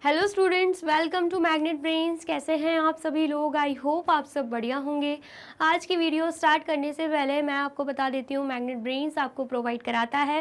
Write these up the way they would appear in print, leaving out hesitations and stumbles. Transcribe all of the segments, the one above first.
Hello students, welcome to Magnet Brains. कैसे हैं आप सभी लोग? आई होप आप सब बढ़िया होंगे। आज की वीडियो स्टार्ट करने से पहले मैं आपको बता देती हूँ, मैग्नेट ब्रेन्स आपको प्रोवाइड कराता है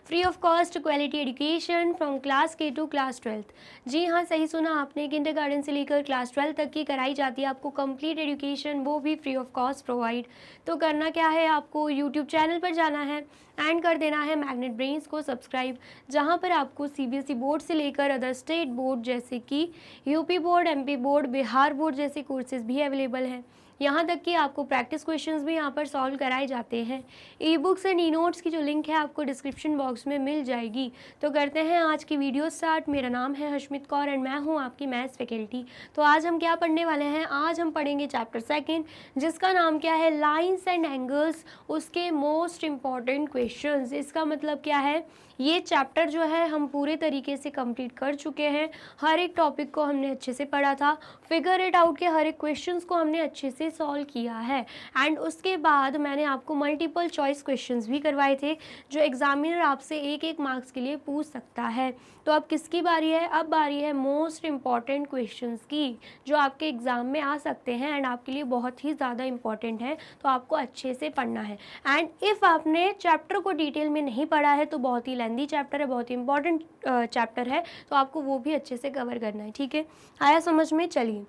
free of cost quality education from class के टू क्लास 12th। जी हाँ, सही सुना आपने, किंडरगार्टन से लेकर क्लास 12 तक की कराई जाती है आपको कंप्लीट एजुकेशन, वो भी फ्री ऑफ कॉस्ट प्रोवाइड। तो करना क्या है, आपको यूट्यूब चैनल पर जाना है एंड कर देना है मैग्नेट ब्रेन्स को सब्सक्राइब, जहाँ पर आपको सीबीएसई बोर्ड से लेकर अदर स्टेट बोर्ड जैसे कि UP board, MP board, Bihar board जैसे कोर्सेज भी अवेलेबल हैं। यहाँ तक कि आपको प्रैक्टिस क्वेश्चंस भी यहाँ पर सॉल्व कराए जाते हैं। E books and e notes की जो लिंक है आपको डिस्क्रिप्शन बॉक्स में मिल जाएगी। तो करते हैं आज की वीडियो स्टार्ट। मेरा नाम है हशमित कौर एंड मैं हूँ आपकी मैथ्स फैकल्टी। तो आज हम क्या पढ़ने वाले हैं? आज हम पढ़ेंगे चैप्टर 2 जिसका नाम क्या है, लाइन्स एंड एंगल्स, उसके मोस्ट इम्पॉर्टेंट क्वेश्चंस। इसका मतलब क्या है, ये चैप्टर जो है हम पूरे तरीके से कंप्लीट कर चुके हैं। हर एक टॉपिक को हमने अच्छे से पढ़ा था, फिगर इट आउट के हर एक क्वेश्चंस को हमने अच्छे से सॉल्व किया है। एंड उसके बाद मैंने आपको मल्टीपल चॉइस क्वेश्चंस भी करवाए थे, जो एग्जामिनर आपसे एक एक मार्क्स के लिए पूछ सकता है। तो अब किसकी बारी है? अब बारी है मोस्ट इम्पॉर्टेंट क्वेश्चंस की, जो आपके एग्ज़ाम में आ सकते हैं एंड आपके लिए बहुत ही ज़्यादा इंपॉर्टेंट है। तो आपको अच्छे से पढ़ना है। एंड इफ़ आपने चैप्टर को डिटेल में नहीं पढ़ा है तो बहुत ही लेंथी चैप्टर है, बहुत ही इंपॉर्टेंट चैप्टर है, तो आपको वो भी अच्छे से कवर करना है। ठीक है, आया समझ में? चलिए,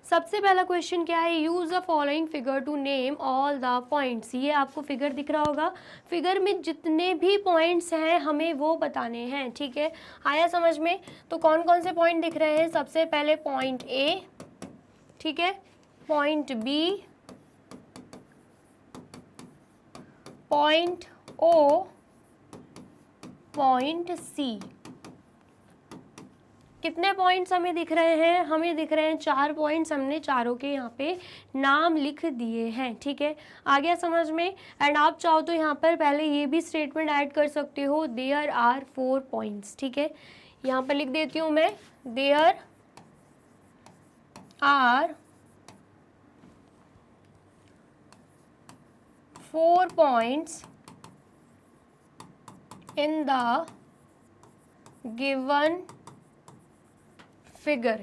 सबसे पहला क्वेश्चन क्या है, use the following figure to name all the points. ये आपको फिगर दिख रहा होगा, फिगर में जितने भी पॉइंट्स हैं हमें वो बताने हैं। ठीक है, आया समझ में? तो कौन कौन से पॉइंट दिख रहे हैं? सबसे पहले पॉइंट ए, ठीक है, point B, point O, point C. कितने पॉइंट्स हमें दिख रहे हैं? हमें दिख रहे हैं 4 पॉइंट्स। हमने चारों के यहाँ पे नाम लिख दिए हैं। ठीक है, आ गया समझ में? एंड आप चाहो तो यहाँ पर पहले ये भी स्टेटमेंट ऐड कर सकते हो, देयर आर 4 पॉइंट्स। ठीक है, यहाँ पर लिख देती हूँ मैं, there are 4 points in the given figure।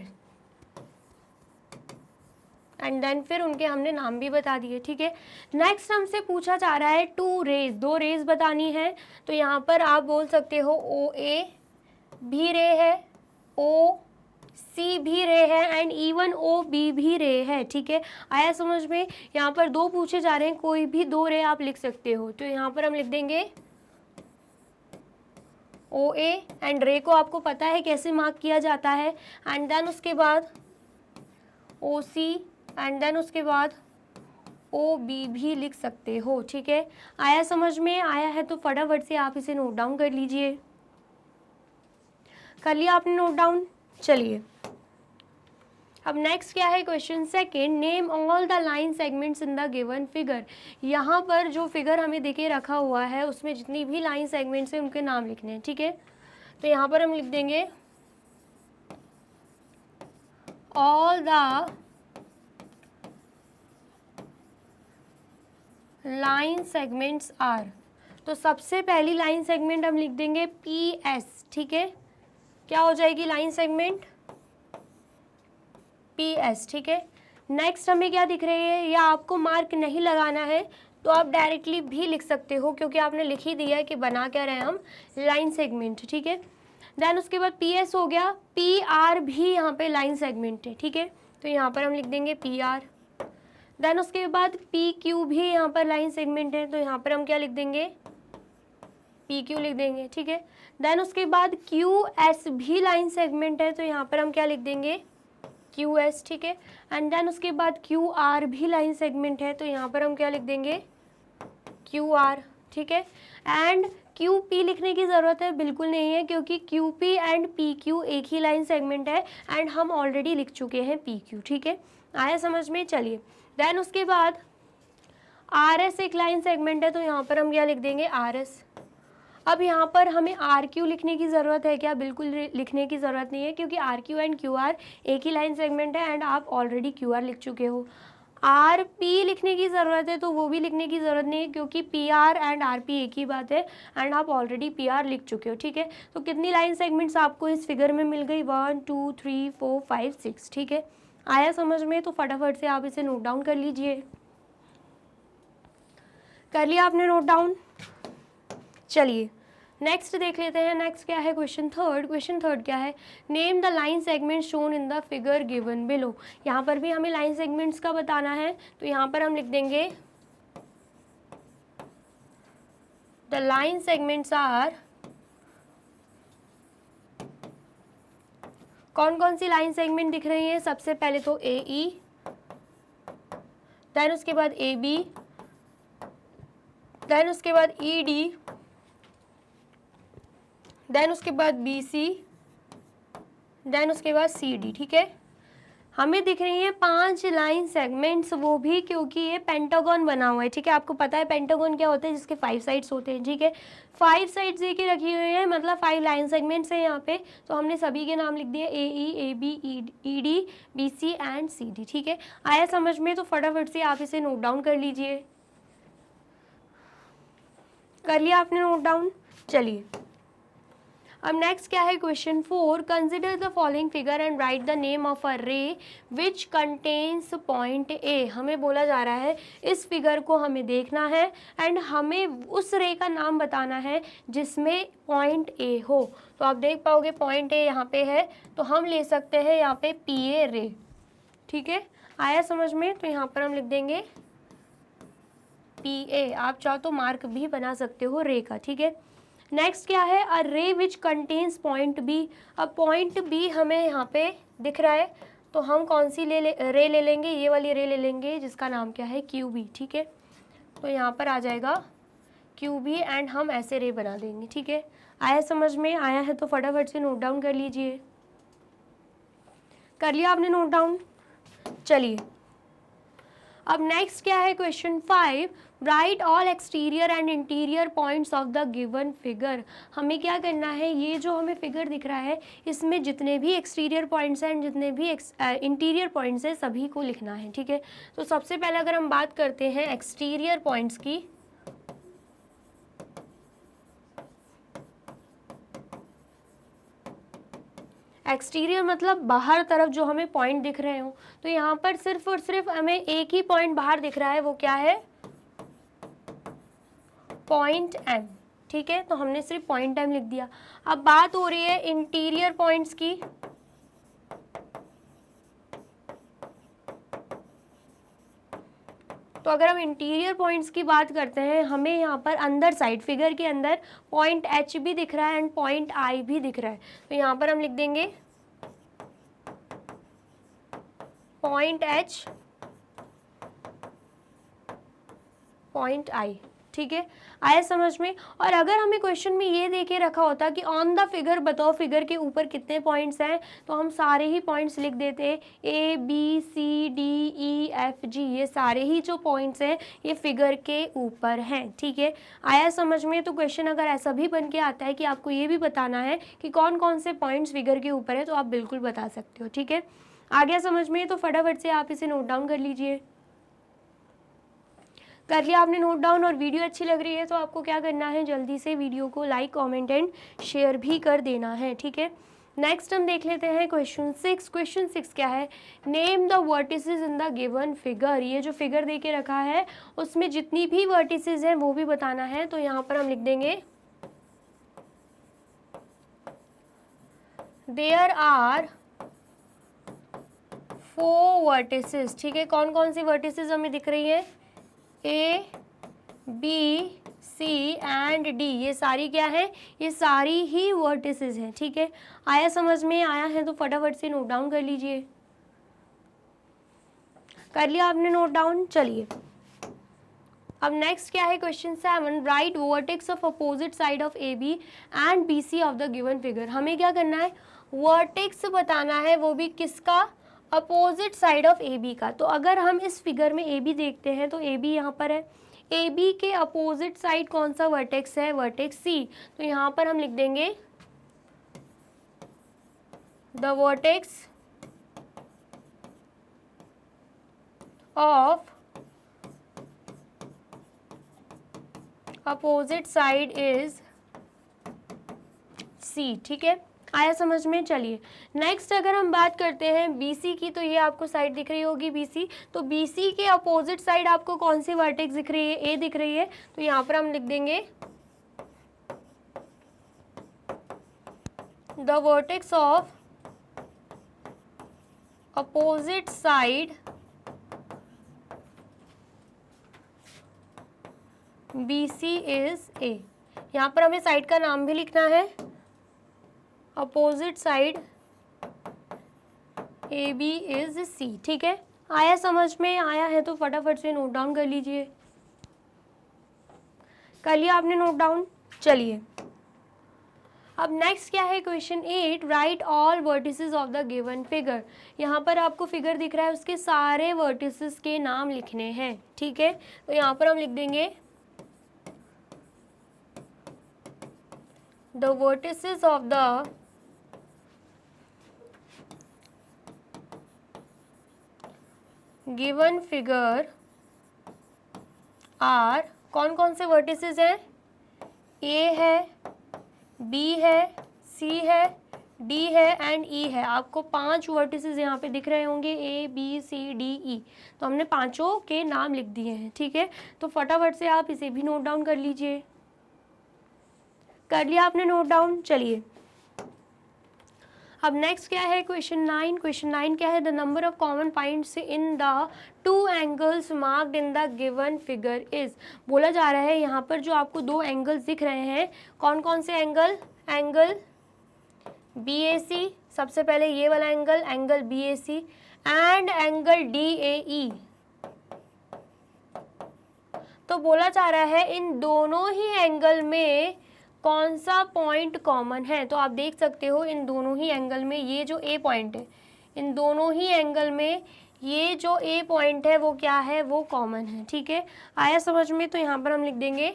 And then फिर उनके हमने नाम भी बता दिए। ठीक है, नेक्स्ट हमसे पूछा जा रहा है 2 रेज, 2 रेज बतानी है। तो यहाँ पर आप बोल सकते हो ओ ए भी रे है, ओ सी भी रे है एंड इवन ओ बी भी रे है। ठीक है, आया समझ में? यहाँ पर 2 पूछे जा रहे हैं, कोई भी 2 रे आप लिख सकते हो। तो यहाँ पर हम लिख देंगे ओ ए, एंड रे को आपको पता है कैसे मार्क किया जाता है। एंड देन उसके बाद ओ सी, एंड देन उसके बाद ओ बी भी लिख सकते हो। ठीक है, आया समझ में? आया है तो फटाफट से आप इसे नोट डाउन कर लीजिए। कर लिया आपने नोट डाउन? चलिए, अब नेक्स्ट क्या है, question 2, name all the line segments in the given figure. यहाँ पर जो फिगर हमें देखे रखा हुआ है उसमें जितनी भी लाइन सेगमेंट्स हैं उनके नाम लिखने हैं। ठीक है, तो यहाँ पर हम लिख देंगे all the line segments are. तो सबसे पहली लाइन सेगमेंट हम लिख देंगे पी एस। ठीक है, क्या हो जाएगी लाइन सेगमेंट? P S. ठीक है, नेक्स्ट हमें क्या दिख रही है, या आपको मार्क नहीं लगाना है तो आप डायरेक्टली भी लिख सकते हो, क्योंकि आपने लिख ही दिया है कि बना क्या रहे हैं हम, लाइन सेगमेंट। ठीक है, देन उसके बाद पी एस हो गया, पी आर भी यहाँ पे लाइन सेगमेंट है। ठीक है, तो यहाँ पर हम लिख देंगे पी आर। देन उसके बाद पी क्यू भी यहाँ पर लाइन सेगमेंट है, तो यहाँ पर हम क्या लिख देंगे, पी क्यू लिख देंगे। ठीक है, देन उसके बाद क्यू एस भी लाइन सेगमेंट है, तो यहाँ पर हम क्या लिख देंगे, क्यू एस। ठीक है, एंड देन उसके बाद क्यू आर भी लाइन सेगमेंट है, तो यहाँ पर हम क्या लिख देंगे, क्यू आर। ठीक है, एंड क्यू पी लिखने की ज़रूरत है बिल्कुल नहीं है, क्योंकि Q P and P Q एक ही लाइन सेगमेंट है एंड हम ऑलरेडी लिख चुके हैं पी क्यू। ठीक है, आया समझ में? चलिए, देन उसके बाद आर एस एक लाइन सेगमेंट है, तो यहाँ पर हम क्या लिख देंगे, आर एस। अब यहाँ पर हमें आर क्यू लिखने की ज़रूरत है क्या? बिल्कुल लिखने की ज़रूरत नहीं है, क्योंकि R Q and Q R एक ही लाइन सेगमेंट है एंड आप ऑलरेडी क्यू आर लिख चुके हो। आर पी लिखने की ज़रूरत है तो वो भी लिखने की ज़रूरत नहीं है, क्योंकि P R and R P एक ही बात है, एंड आप ऑलरेडी पी आर लिख चुके हो, ठीक है। तो कितनी लाइन सेगमेंट्स आपको इस फिगर में मिल गई, 1 2 3 4 5 6, ठीक है। आया समझ में? तो फटाफट से आप इसे नोट डाउन कर लीजिए। कर लिया आपने नोट डाउन? चलिए नेक्स्ट देख लेते हैं। नेक्स्ट क्या है, क्वेश्चन थर्ड क्या है, name the line segment shown in the figure given below. यहाँ पर भी हमें लाइन सेगमेंट्स का बताना है, तो यहाँ पर हम लिख देंगे द लाइन सेगमेंट्स आर, कौन कौन सी लाइन सेगमेंट दिख रही है, सबसे पहले तो ए ई, देन उसके बाद ए बी, देन उसके बाद ई डी, देन उसके बाद बी सी, देन उसके बाद सी डी, ठीक है। हमें दिख रही है 5 लाइन सेगमेंट्स, वो भी क्योंकि ये पेंटागन बना हुआ है, ठीक है। आपको पता है पेंटागन क्या होता है, जिसके 5 साइड्स होते हैं, ठीक है। 5 साइड्स देके रखी हुई है, मतलब 5 लाइन सेगमेंट्स हैं यहाँ पे, तो हमने सभी के नाम लिख दिए, A E, A B, E D, B C and C D, ठीक है। आया समझ में? तो फटाफट से आप इसे नोट डाउन कर लीजिए। कर लिया आपने नोट डाउन? चलिए अब नेक्स्ट क्या है, question 4, consider the following figure and right the name of a रे विच कंटेन्स पॉइंट ए। हमें बोला जा रहा है इस फिगर को हमें देखना है एंड हमें उस रे का नाम बताना है जिसमें पॉइंट ए हो। तो आप देख पाओगे पॉइंट ए यहाँ पे है, तो हम ले सकते हैं यहाँ पे पी ए रे, ठीक है। आया समझ में? तो यहाँ पर हम लिख देंगे पी ए, आप चाहो तो मार्क भी बना सकते हो रे का, ठीक है। नेक्स्ट क्या है, अ रे विच कंटेन्स पॉइंट बी। अब पॉइंट बी हमें यहाँ पे दिख रहा है, तो हम कौन सी रे ले लेंगे, ये वाली रे ले लेंगे जिसका नाम क्या है, क्यू बी, ठीक है। तो यहाँ पर आ जाएगा क्यू बी एंड हम ऐसे रे बना देंगे, ठीक है। आया समझ में? आया है तो फटाफट से नोट डाउन कर लीजिए। कर लिया आपने नोट डाउन? चलिए अब नेक्स्ट क्या है, question 5, right all exterior and interior points of the given figure. हमें क्या करना है, ये जो हमें फिगर दिख रहा है इसमें जितने भी एक्सटीरियर पॉइंट्स हैं, जितने भी इंटीरियर पॉइंट्स हैं, सभी को लिखना है, ठीक है। तो सबसे पहले अगर हम बात करते हैं एक्सटीरियर पॉइंट्स की, एक्सटीरियर मतलब बाहर तरफ जो हमें पॉइंट दिख रहे हो, तो यहाँ पर सिर्फ और सिर्फ हमें एक ही पॉइंट बाहर दिख रहा है, वो क्या है, पॉइंट एम, ठीक है। तो हमने सिर्फ पॉइंट एम लिख दिया। अब बात हो रही है इंटीरियर पॉइंट्स की, तो अगर हम इंटीरियर पॉइंट्स की बात करते हैं, हमें यहाँ पर अंदर साइड फिगर के अंदर पॉइंट एच भी दिख रहा है एंड पॉइंट आई भी दिख रहा है, तो यहाँ पर हम लिख देंगे पॉइंट एच, पॉइंट आई, ठीक है। आया समझ में? और अगर हमें क्वेश्चन में ये दे के रखा होता कि ऑन द फिगर बताओ फिगर के ऊपर कितने पॉइंट्स हैं, तो हम सारे ही पॉइंट्स लिख देते, A B C D E F G, ये सारे ही जो पॉइंट्स हैं ये फिगर के ऊपर हैं, ठीक है। आया समझ में? तो क्वेश्चन अगर ऐसा भी बन के आता है कि आपको ये भी बताना है कि कौन कौन से पॉइंट्स फिगर के ऊपर है, तो आप बिल्कुल बता सकते हो, ठीक है। आ गया समझ में? तो फटाफट से आप इसे नोट डाउन कर लीजिए। कर लिया आपने नोट डाउन? और वीडियो अच्छी लग रही है तो आपको क्या करना है, जल्दी से वीडियो को लाइक कमेंट एंड शेयर भी कर देना है, ठीक है। नेक्स्ट हम देख लेते हैं क्वेश्चन 6। क्वेश्चन 6 क्या है, name the vertices in the given figure. ये जो फिगर दे के रखा है उसमें जितनी भी वर्टिसेस हैं वो भी बताना है, तो यहाँ पर हम लिख देंगे देयर आर 4 वर्टिसेस, ठीक है। कौन कौन सी वर्टिसेस हमें दिख रही है, A B C and D, ये सारी क्या है, ये सारी ही वर्टिसेस हैं, ठीक है। आया समझ में? आया है तो फटाफट से नोट डाउन कर लीजिए। कर लिया आपने नोट डाउन? चलिए अब नेक्स्ट क्या है, question 7, write vertex of opposite side of A B and B C of the given figure. हमें क्या करना है, वर्टेक्स बताना है, वो भी किसका, opposite side of A B का। तो अगर हम इस फिगर में ए बी देखते हैं तो ए बी यहाँ पर है, ए बी के अपोजिट साइड कौन सा वर्टेक्स है, वर्टेक्स सी, तो यहाँ पर हम लिख देंगे the vertex of opposite side is C. ठीक है, आया समझ में। चलिए नेक्स्ट अगर हम बात करते हैं BC की, तो ये आपको साइड दिख रही होगी BC। तो BC के अपोजिट साइड आपको कौन सी वर्टेक्स दिख रही है? A दिख रही है। तो यहाँ पर हम लिख देंगे the vertex of opposite side BC is A। यहाँ पर हमें साइड का नाम भी लिखना है, opposite side AB is C। ठीक है, आया समझ में? आया है तो फटाफट से नोट डाउन कर लीजिए। कर लिया आपने नोट डाउन? चलिए अब नेक्स्ट क्या है, question 8, right all vertices of the given figure. यहाँ पर आपको फिगर दिख रहा है, उसके सारे वर्टिसेस के नाम लिखने हैं। ठीक है, तो यहाँ पर हम लिख देंगे the vertices of the given figure are. कौन कौन से वर्टिसेस हैं? A है, B है, C है, D है एंड E है। आपको 5 वर्टिसेस यहाँ पे दिख रहे होंगे, A B C D E। तो हमने पांचों के नाम लिख दिए हैं। ठीक है, तो फटाफट से आप इसे भी नोट डाउन कर लीजिए। कर लिया आपने नोट डाउन? चलिए अब नेक्स्ट क्या है, क्वेश्चन 9। क्वेश्चन 9 क्या है, the number of common points in the 2 angles marked in the given figure is. बोला जा रहा है यहाँ पर जो आपको 2 एंगल्स दिख रहे हैं, कौन कौन से एंगल? एंगल BAC, सबसे पहले ये वाला angle, angle BAC and angle DAE। तो बोला जा रहा है इन दोनों ही एंगल में कौन सा पॉइंट कॉमन है। तो आप देख सकते हो इन दोनों ही एंगल में ये जो A पॉइंट है, इन दोनों ही एंगल में ये जो A पॉइंट है वो क्या है? वो कॉमन है। ठीक है, आया समझ में? तो यहाँ पर हम लिख देंगे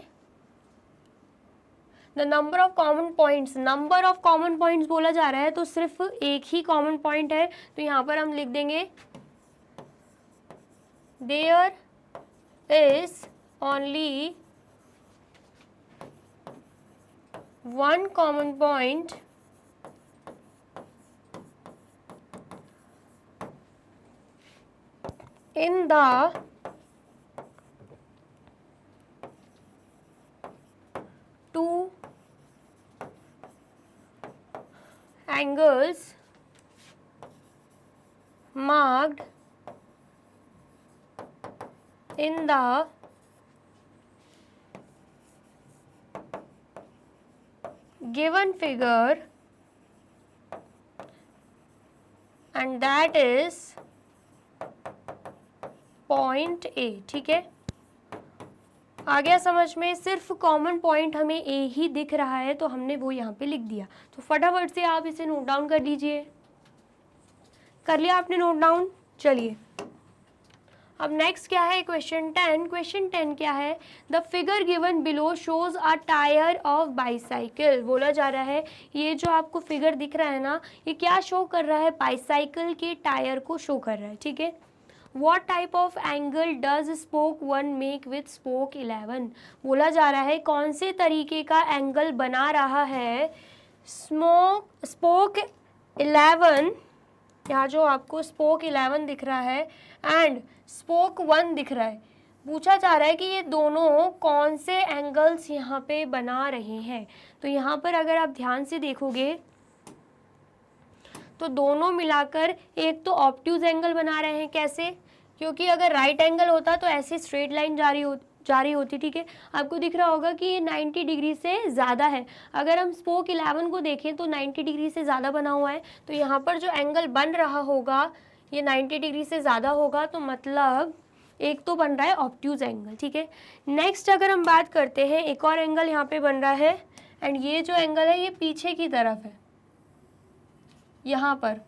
the number of common points. Number of common points बोला जा रहा है तो सिर्फ एक ही कॉमन पॉइंट है, तो यहाँ पर हम लिख देंगे there is only one common point in the two angles marked in the given figure and that is point A। ठीक है, आ गया समझ में? सिर्फ कॉमन पॉइंट हमें A ही दिख रहा है तो हमने वो यहाँ पे लिख दिया। तो फटाफट से आप इसे नोट डाउन कर लीजिए। कर लिया आपने नोट डाउन? चलिए अब नेक्स्ट क्या है, क्वेश्चन 10। क्वेश्चन 10 क्या है, the figure given below shows a tyre of bicycle. बोला जा रहा है ये जो आपको फिगर दिख रहा है ना, ये क्या शो कर रहा है? बाईसाइकिल के टायर को शो कर रहा है। ठीक है, What type of angle does spoke 1 make with spoke 11? बोला जा रहा है कौन से तरीके का एंगल बना रहा है स्पोक 11, यहाँ जो आपको स्पोक 11 दिख रहा है एंड स्पोक 1 दिख रहा है। पूछा जा रहा है कि ये दोनों कौन से एंगल्स यहाँ पे बना रहे हैं। तो यहाँ पर अगर आप ध्यान से देखोगे तो दोनों मिलाकर एक तो ऑब्ट्यूज एंगल बना रहे हैं। कैसे? क्योंकि अगर राइट एंगल होता तो ऐसी स्ट्रेट लाइन जा रही होती। ठीक है, आपको दिख रहा होगा कि ये 90 डिग्री से ज़्यादा है। अगर हम स्पोक 11 को देखें तो 90 डिग्री से ज़्यादा बना हुआ है, तो यहाँ पर जो एंगल बन रहा होगा ये 90 डिग्री से ज़्यादा होगा, तो मतलब एक तो बन रहा है ऑब्ट्यूज एंगल। ठीक है, नेक्स्ट अगर हम बात करते हैं, एक और एंगल यहाँ पे बन रहा है एंड ये जो एंगल है ये पीछे की तरफ है यहाँ पर।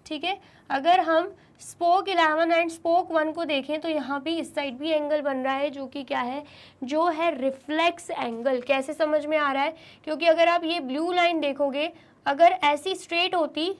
ठीक है, अगर हम स्पोक 11 एंड स्पोक 1 को देखें तो यहाँ भी इस साइड भी एंगल बन रहा है जो कि क्या है? जो है रिफ्लेक्स एंगल। कैसे समझ में आ रहा है? क्योंकि अगर आप ये ब्लू लाइन देखोगे, अगर ऐसी स्ट्रेट होती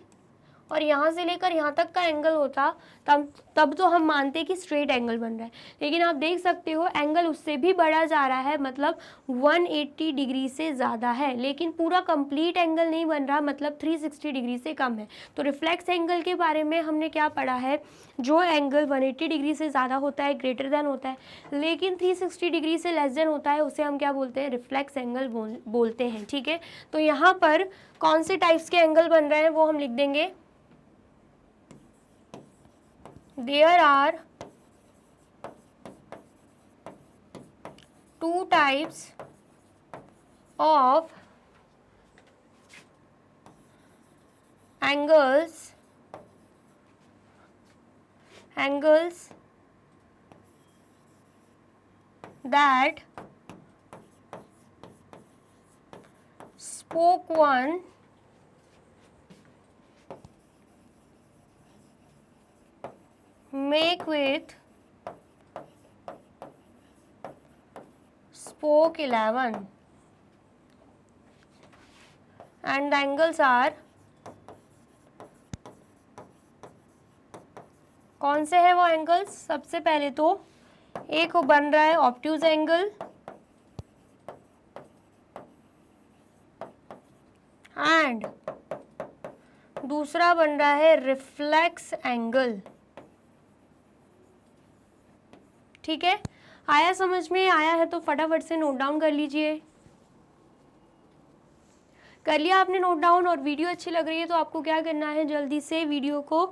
और यहाँ से लेकर यहाँ तक का एंगल होता तब तो हम मानते कि स्ट्रेट एंगल बन रहा है, लेकिन आप देख सकते हो एंगल उससे भी बढ़ा जा रहा है, मतलब 180 डिग्री से ज़्यादा है, लेकिन पूरा कंप्लीट एंगल नहीं बन रहा, मतलब 360 डिग्री से कम है। तो रिफ्लेक्स एंगल के बारे में हमने क्या पढ़ा है, जो एंगल 180 डिग्री से ज़्यादा होता है, ग्रेटर देन होता है, लेकिन 360 डिग्री से लेस देन होता है, उसे हम क्या बोलते हैं, रिफ्लेक्स एंगल बोलते हैं। ठीक है, तो यहाँ पर कौन से टाइप्स के एंगल बन रहे हैं वो हम लिख देंगे। There are two types of angles that spoke one make with spoke 11 and the angles are, कौन से हैं वो एंगल्स, सबसे पहले तो एक बन रहा है ऑब्ट्यूज एंगल एंड दूसरा बन रहा है रिफ्लेक्स एंगल। ठीक है, आया समझ में, आया है तो फटाफट से नोट डाउन कर लीजिए। कर लिया आपने नोट डाउन, और वीडियो अच्छी लग रही है तो आपको क्या करना है, जल्दी से वीडियो को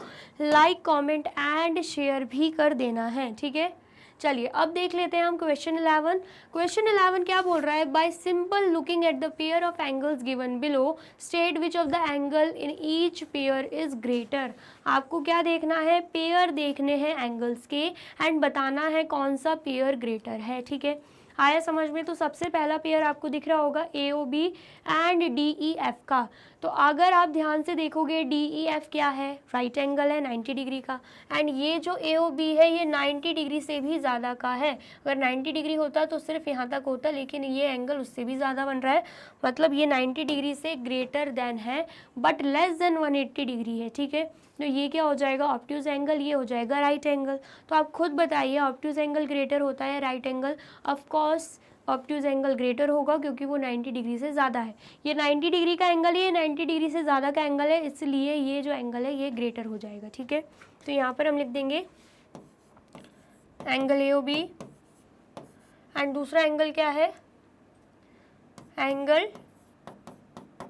लाइक कमेंट एंड शेयर भी कर देना है। ठीक है, चलिए अब देख लेते हैं हम क्वेश्चन 11। क्वेश्चन 11 क्या बोल रहा है, bye simple looking at the pair of angles given below state which of the angle in each pair is greater. आपको क्या देखना है, पेयर देखने हैं एंगल्स के एंड बताना है कौन सा पेयर ग्रेटर है। ठीक है, आया समझ में। तो सबसे पहला पेयर आपको दिख रहा होगा AOB एंड DEF का। तो अगर आप ध्यान से देखोगे DEF क्या है, राइट एंगल है 90 डिग्री का, एंड ये जो AOB है ये 90 डिग्री से भी ज़्यादा का है। अगर 90 डिग्री होता तो सिर्फ यहाँ तक होता, लेकिन ये एंगल उससे भी ज़्यादा बन रहा है, मतलब ये 90 डिग्री से ग्रेटर देन है बट लेस देन 180 डिग्री है। ठीक है, तो ये क्या हो जाएगा, ऑब्ट्यूज एंगल, ये हो जाएगा राइट एंगल। तो आप खुद बताइए ऑब्ट्यूज एंगल ग्रेटर होता है right angle, of course obtuse angle greater होगा क्योंकि वो 90 डिग्री से ज़्यादा है। ये 90 डिग्री का एंगल है, ये 90 डिग्री से ज़्यादा का एंगल है, इसलिए ये जो एंगल है ये ग्रेटर हो जाएगा। ठीक है, तो यहाँ पर हम लिख देंगे एंगल AOB एंड दूसरा एंगल क्या है, एंगल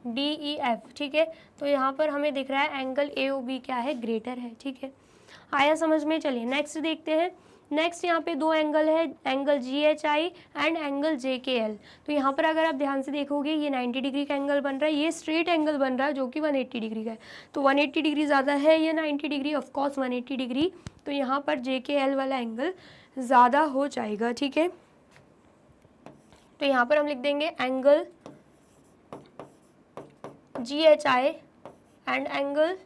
DEF। ठीक है, तो यहाँ पर हमें दिख रहा है एंगल AOB क्या है, ग्रेटर है। ठीक है, आया समझ में। चलिए नेक्स्ट देखते हैं। नेक्स्ट यहाँ पे दो एंगल है, angle GHI and angle JKL। तो यहाँ पर अगर आप ध्यान से देखोगे ये 90 डिग्री का एंगल बन रहा है, ये स्ट्रेट एंगल बन रहा है जो कि 180 डिग्री का है। तो 180 डिग्री ज़्यादा है, ये 90 डिग्री, ऑफकोर्स 180 डिग्री, तो यहाँ पर JKL वाला एंगल ज़्यादा हो जाएगा। ठीक है, तो यहाँ पर हम लिख देंगे angle GHI and angle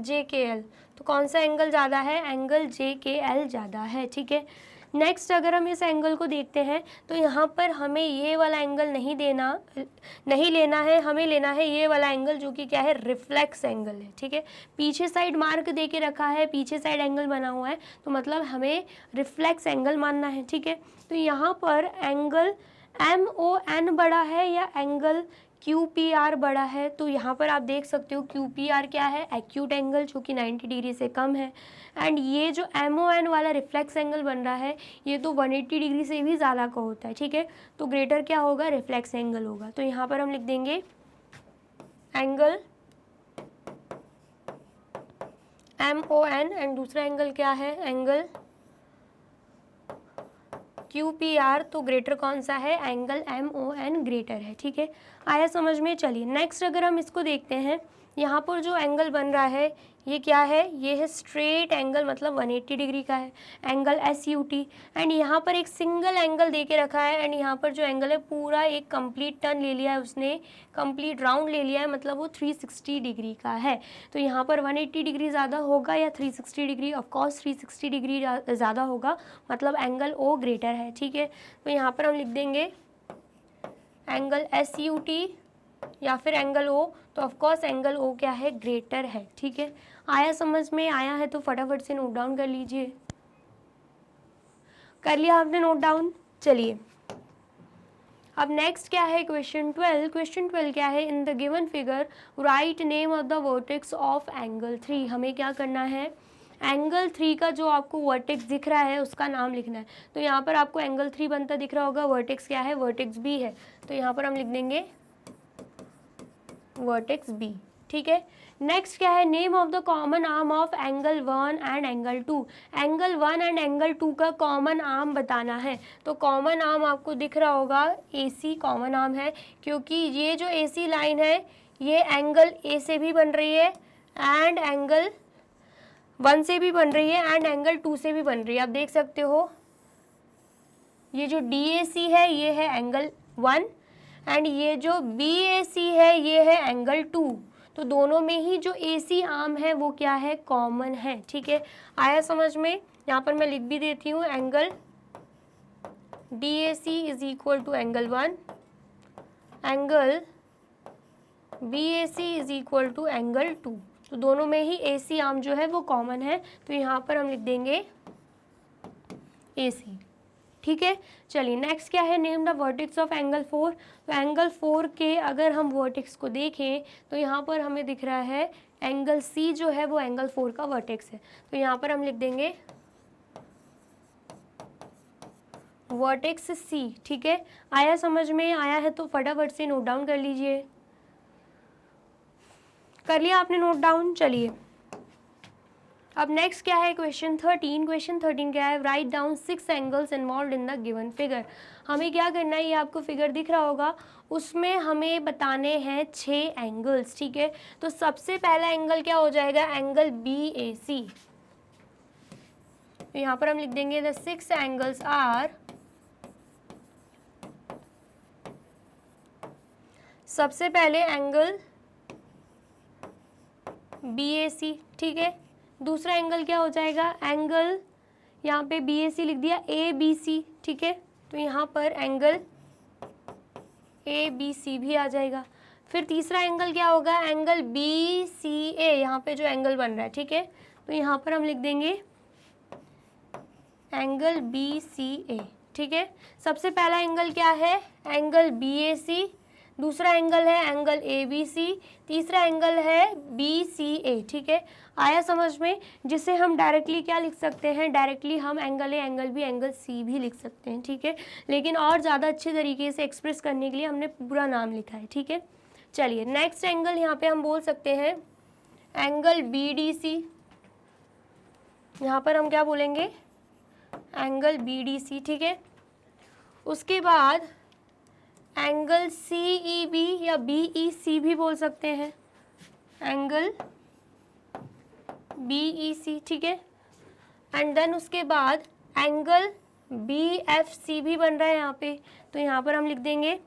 JKL। तो कौन सा एंगल ज़्यादा है, एंगल JKL ज़्यादा है। ठीक है, नेक्स्ट अगर हम इस एंगल को देखते हैं तो यहाँ पर हमें ये वाला एंगल नहीं लेना है, हमें लेना है ये वाला एंगल जो कि क्या है, रिफ्लेक्स एंगल है। ठीक है, पीछे साइड मार्क दे के रखा है, पीछे साइड एंगल बना हुआ है, तो मतलब हमें रिफ्लेक्स एंगल मानना है। ठीक है, तो यहाँ पर एंगल MON बड़ा है या एंगल QPR बड़ा है, तो यहाँ पर आप देख सकते हो QPR क्या है, एक्यूट एंगल जो कि 90 डिग्री से कम है, एंड ये जो MON वाला रिफ्लेक्स एंगल बन रहा है ये तो 180 डिग्री से भी ज़्यादा का होता है। ठीक है, तो ग्रेटर क्या होगा, रिफ्लेक्स एंगल होगा। तो यहाँ पर हम लिख देंगे एंगल MON एंड दूसरा एंगल क्या है, एंगल QPR। तो ग्रेटर कौन सा है, एंगल MON ग्रेटर है। ठीक है, आया समझ में। चलिए नेक्स्ट अगर हम इसको देखते हैं, यहाँ पर जो एंगल बन रहा है ये क्या है, ये है स्ट्रेट एंगल, मतलब 180 डिग्री का है, एंगल SUT। एंड यहाँ पर एक सिंगल एंगल दे के रखा है, एंड यहाँ पर जो एंगल है पूरा एक कंप्लीट टर्न ले लिया है उसने, कंप्लीट राउंड ले लिया है, मतलब वो 360 डिग्री का है। तो यहाँ पर 180 डिग्री ज़्यादा होगा या 360 डिग्री, ऑफकोर्स 360 डिग्री ज़्यादा होगा, मतलब एंगल O ग्रेटर है। ठीक है, तो यहाँ पर हम लिख देंगे एंगल SUT या फिर एंगल ओ, तो ऑफकोर्स एंगल ओ क्या है, ग्रेटर है। ठीक है, आया समझ में? आया है तो फटाफट से नोट डाउन कर लीजिए। कर लिया आपने नोट डाउन? चलिए अब नेक्स्ट क्या है, क्वेश्चन 12। क्वेश्चन 12 क्या है, in the given figure write name of the vertex of angle 3। हमें क्या करना है, एंगल 3 का जो आपको वर्टेक्स दिख रहा है उसका नाम लिखना है। तो यहाँ पर आपको एंगल 3 बनता दिख रहा होगा, वर्टेक्स क्या है, वर्टेक्स बी है, तो यहाँ पर हम लिख देंगे वर्टेक्स बी। ठीक है, नेक्स्ट क्या है, name of the common arm of angle 1 and angle 2। Angle 1 and angle 2 का कॉमन आर्म बताना है। तो कॉमन आर्म आपको दिख रहा होगा, AC कॉमन आर्म है, क्योंकि ये जो AC लाइन है ये एंगल A से भी बन रही है एंड एंगल 1 से भी बन रही है एंड एंगल 2 से भी बन रही है। आप देख सकते हो ये जो DAC है ये है एंगल 1 एंड ये जो BAC है ये है एंगल 2। तो दोनों में ही जो AC आर्म है वो क्या है, कॉमन है। ठीक है, आया समझ में? यहाँ पर मैं लिख भी देती हूँ, angle DAC is equal to angle 1, angle BAC is equal to angle 2। तो दोनों में ही AC आर्म जो है वो कॉमन है, तो यहाँ पर हम लिख देंगे AC। ठीक है, चलिए नेक्स्ट क्या है, name the vertex of angle 4। तो एंगल 4 के अगर हम वर्टेक्स को देखें तो यहाँ पर हमें दिख रहा है एंगल C जो है वो एंगल 4 का वर्टेक्स है, तो यहाँ पर हम लिख देंगे वर्टेक्स C। ठीक है, आया समझ में? आया है तो फटाफट से नोट डाउन कर लीजिए। कर लिया आपने नोट डाउन? चलिए अब नेक्स्ट क्या है, क्वेश्चन 13। क्वेश्चन 13 क्या है, write down 6 angles involve in the given figure. हमें क्या करना है, ये आपको फिगर दिख रहा होगा, उसमें हमें बताने हैं 6 एंगल्स। ठीक है, तो सबसे पहला एंगल क्या हो जाएगा, एंगल BAC। तो यहाँ पर हम लिख देंगे द 6 एंगल्स आर, सबसे पहले एंगल BAC। ठीक है, दूसरा एंगल क्या हो जाएगा, एंगल यहाँ पे BAC लिख दिया ABC। ठीक है, तो यहाँ पर एंगल ABC भी आ जाएगा। फिर तीसरा एंगल क्या होगा, एंगल BCA, यहाँ पे जो एंगल बन रहा है। ठीक है, तो यहाँ पर हम लिख देंगे एंगल BCA। ठीक है, सबसे पहला एंगल क्या है, एंगल BAC, दूसरा एंगल है एंगल ABC, तीसरा एंगल है BCA। ठीक है, आया समझ में? जिसे हम डायरेक्टली क्या लिख सकते हैं, डायरेक्टली हम angle A, angle B, angle C भी लिख सकते हैं। ठीक है, लेकिन और ज़्यादा अच्छे तरीके से एक्सप्रेस करने के लिए हमने पूरा नाम लिखा है। ठीक है, चलिए नेक्स्ट एंगल यहाँ पे हम बोल सकते हैं एंगल BDC। यहाँ पर हम क्या बोलेंगे, एंगल BDC। ठीक है, उसके बाद एंगल CEB या BEC भी बोल सकते हैं, एंगल BEC। ठीक है, एंड देन उसके बाद एंगल BFC भी बन रहा है यहाँ पे, तो यहाँ पर हम लिख देंगे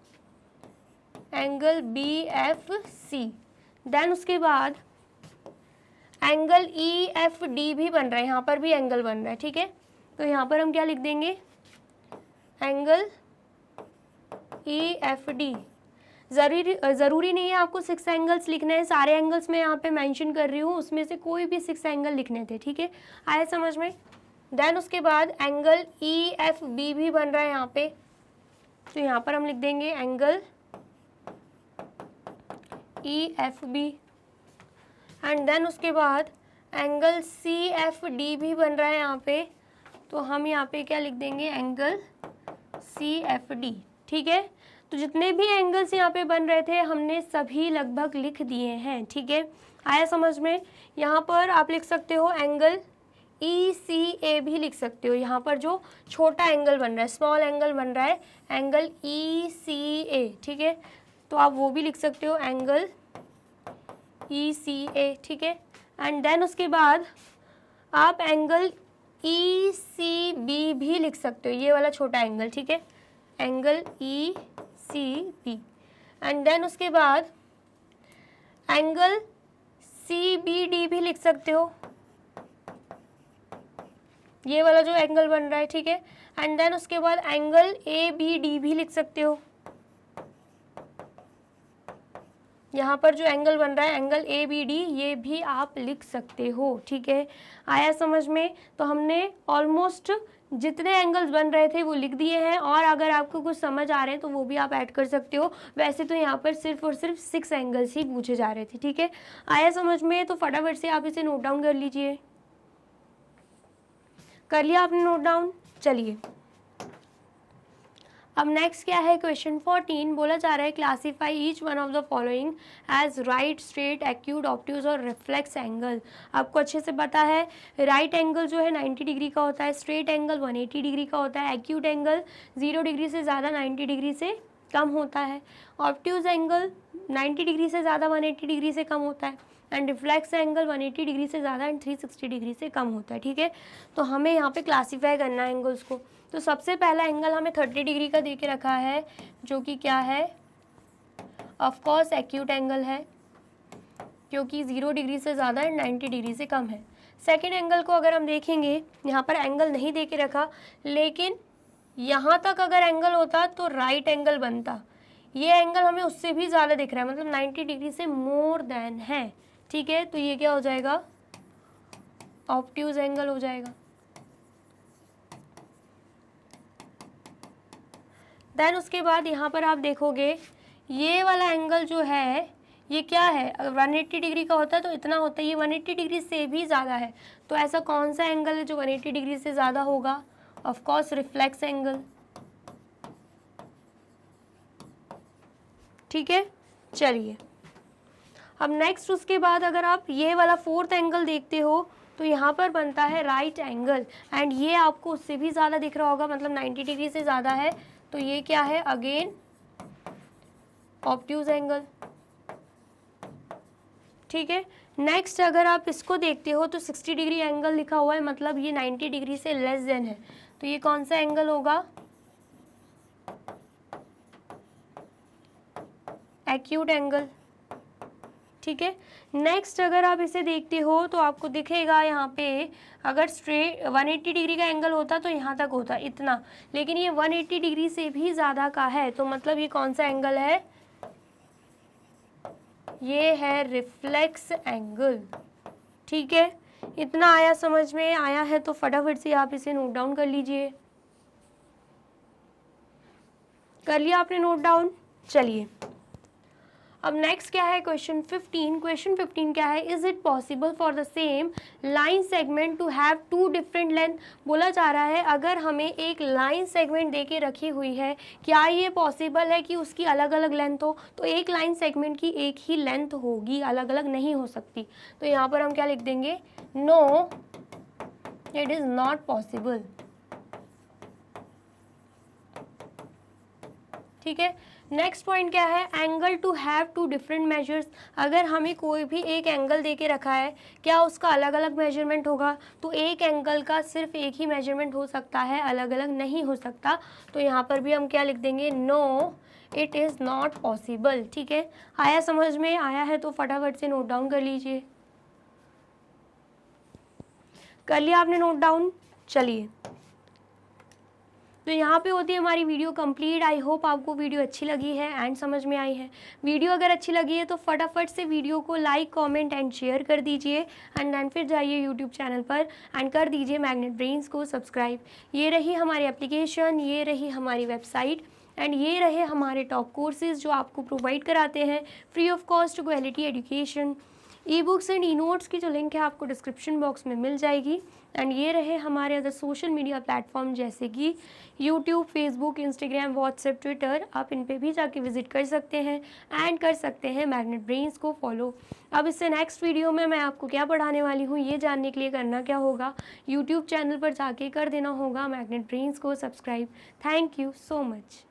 एंगल BFC। देन उसके बाद एंगल EFD भी बन रहा है, यहाँ पर भी एंगल बन रहा है। ठीक है, तो यहाँ पर हम क्या लिख देंगे, एंगल EFD। ज़रूरी नहीं है आपको 6 एंगल्स लिखने हैं, सारे एंगल्स मैं यहाँ पे मेंशन कर रही हूँ, उसमें से कोई भी 6 एंगल लिखने थे। ठीक है, आया समझ में? देन उसके बाद एंगल EFB भी बन रहा है यहाँ पे, तो यहाँ पर हम लिख देंगे एंगल EFB। एंड देन उसके बाद एंगल CFD भी बन रहा है यहाँ पे, तो हम यहाँ पे क्या लिख देंगे, एंगल CFD। ठीक है, तो जितने भी एंगल्स यहाँ पे बन रहे थे हमने सभी लगभग लिख दिए हैं। ठीक है, आया समझ में? यहाँ पर आप लिख सकते हो एंगल ECA भी लिख सकते हो, यहाँ पर जो छोटा एंगल बन रहा है, स्मॉल एंगल बन रहा है, एंगल ECA। ठीक है, तो आप वो भी लिख सकते हो, एंगल ECA। ठीक है, एंड देन उसके बाद आप एंगल ECB भी लिख सकते हो, ये वाला छोटा एंगल। ठीक है, एंगल ECB। एंड देन उसके बाद एंगल CBD भी लिख सकते हो, ये वाला जो एंगल बन रहा है। ठीक है, एंड देन उसके बाद एंगल ABD भी लिख सकते हो। यहाँ पर जो एंगल बन रहा है एंगल ABD, ये भी आप लिख सकते हो, ठीक है। आया समझ में? तो हमने ऑलमोस्ट जितने एंगल्स बन रहे थे वो लिख दिए हैं, और अगर आपको कुछ समझ आ रहे हैं तो वो भी आप ऐड कर सकते हो। वैसे तो यहाँ पर सिर्फ और सिर्फ 6 एंगल्स ही पूछे जा रहे थे, ठीक है। आया समझ में? तो फटाफट से आप इसे नोट डाउन कर लीजिए। कर लिया आपने नोट डाउन? चलिए अब नेक्स्ट क्या है, क्वेश्चन 14 बोला जा रहा है classify each one of the following as right, straight, acute, obtuse और रिफ्लेक्स एंगल। आपको अच्छे से पता है राइट एंगल जो है 90 डिग्री का होता है, स्ट्रेट एंगल 180 डिग्री का होता है, एक्यूट एंगल 0 डिग्री से ज़्यादा 90 डिग्री से कम होता है, ऑब्ट्यूज एंगल 90 डिग्री से ज़्यादा 180 डिग्री से कम होता है, एंड रिफ्लेक्स एंगल 180 डिग्री से ज़्यादा एंड 360 डिग्री से कम होता है, ठीक है। तो हमें यहाँ पे क्लासीफाई करना है एंगल्स को। तो सबसे पहला एंगल हमें 30 डिग्री का दे के रखा है, जो कि क्या है, ऑफ कोर्स एक्यूट एंगल है, क्योंकि 0 डिग्री से ज़्यादा एंड 90 डिग्री से कम है। सेकेंड एंगल को अगर हम देखेंगे, यहाँ पर एंगल नहीं दे के रखा, लेकिन यहाँ तक अगर एंगल होता तो राइट एंगल बनता। ये एंगल हमें उससे भी ज़्यादा दिख रहा है, मतलब 90 डिग्री से मोर देन है, ठीक है। तो ये क्या हो जाएगा, ऑब्ट्यूज एंगल हो जाएगा। देन उसके बाद यहाँ पर आप देखोगे ये वाला एंगल जो है ये क्या है, अगर 180 डिग्री का होता है तो इतना होता है, ये 180 डिग्री से भी ज़्यादा है। तो ऐसा कौन सा एंगल है जो 180 डिग्री से ज़्यादा होगा, ऑफ कोर्स रिफ्लेक्स एंगल, ठीक है। चलिए अब नेक्स्ट उसके बाद अगर आप ये वाला फोर्थ एंगल देखते हो तो यहाँ पर बनता है राइट एंगल, एंड ये आपको उससे भी ज़्यादा दिख रहा होगा, मतलब 90 डिग्री से ज़्यादा है। तो ये क्या है, अगेन ऑब्ट्यूज एंगल, ठीक है। नेक्स्ट अगर आप इसको देखते हो तो 60 डिग्री एंगल लिखा हुआ है, मतलब ये 90 डिग्री से लेस देन है। तो ये कौन सा एंगल होगा, एक्यूट एंगल, ठीक है। नेक्स्ट अगर आप इसे देखते हो तो आपको दिखेगा यहाँ पे अगर स्ट्रेट 180 डिग्री का एंगल होता तो यहाँ तक होता इतना, लेकिन ये 180 डिग्री से भी ज़्यादा का है, तो मतलब ये कौन सा एंगल है, ये है रिफ्लेक्स एंगल, ठीक है। इतना आया समझ में? आया है तो फटाफट से आप इसे नोट डाउन कर लीजिए। कर लिया आपने नोट डाउन? चलिए अब नेक्स्ट क्या है, क्वेश्चन 15। क्वेश्चन 15 क्या है, is it possible for the same line segment to have 2 different length. बोला जा रहा है अगर हमें एक लाइन सेगमेंट दे के रखी हुई है, क्या ये पॉसिबल है कि उसकी अलग अलग लेंथ हो। तो एक लाइन सेगमेंट की एक ही लेंथ होगी, अलग अलग नहीं हो सकती। तो यहाँ पर हम क्या लिख देंगे, no it is not possible, ठीक है। नेक्स्ट पॉइंट क्या है, angle to have 2 different measures. अगर हमें कोई भी एक एंगल दे के रखा है, क्या उसका अलग अलग मेजरमेंट होगा। तो एक एंगल का सिर्फ एक ही मेजरमेंट हो सकता है, अलग अलग नहीं हो सकता। तो यहाँ पर भी हम क्या लिख देंगे, no it is not possible, ठीक है। आया समझ में? आया है तो फटाफट से नोट डाउन कर लीजिए। कर लिया आपने नोट डाउन? चलिए तो यहाँ पे होती है हमारी वीडियो कंप्लीट। आई होप आपको वीडियो अच्छी लगी है एंड समझ में आई है। वीडियो अगर अच्छी लगी है तो फटाफट से वीडियो को लाइक, कमेंट एंड शेयर कर दीजिए, एंड देन फिर जाइए यूट्यूब चैनल पर एंड कर दीजिए मैग्नेट ब्रेन्स को सब्सक्राइब। ये रही हमारी एप्लीकेशन, ये रही हमारी वेबसाइट, एंड ये रहे हमारे टॉप कोर्सेज जो आपको प्रोवाइड कराते हैं free of cost quality education. E books and e notes की जो लिंक है आपको डिस्क्रिप्शन बॉक्स में मिल जाएगी। एंड ये रहे हमारे अदर सोशल मीडिया प्लेटफॉर्म जैसे कि YouTube, Facebook, Instagram, WhatsApp, Twitter. आप इन पे भी जाके विजिट कर सकते हैं एंड कर सकते हैं मैग्नेट ब्रेन्स को फॉलो। अब इससे नेक्स्ट वीडियो में मैं आपको क्या पढ़ाने वाली हूँ ये जानने के लिए करना क्या होगा, यूट्यूब चैनल पर जाके कर देना होगा मैग्नेट ब्रेन्स को subscribe. Thank you so much.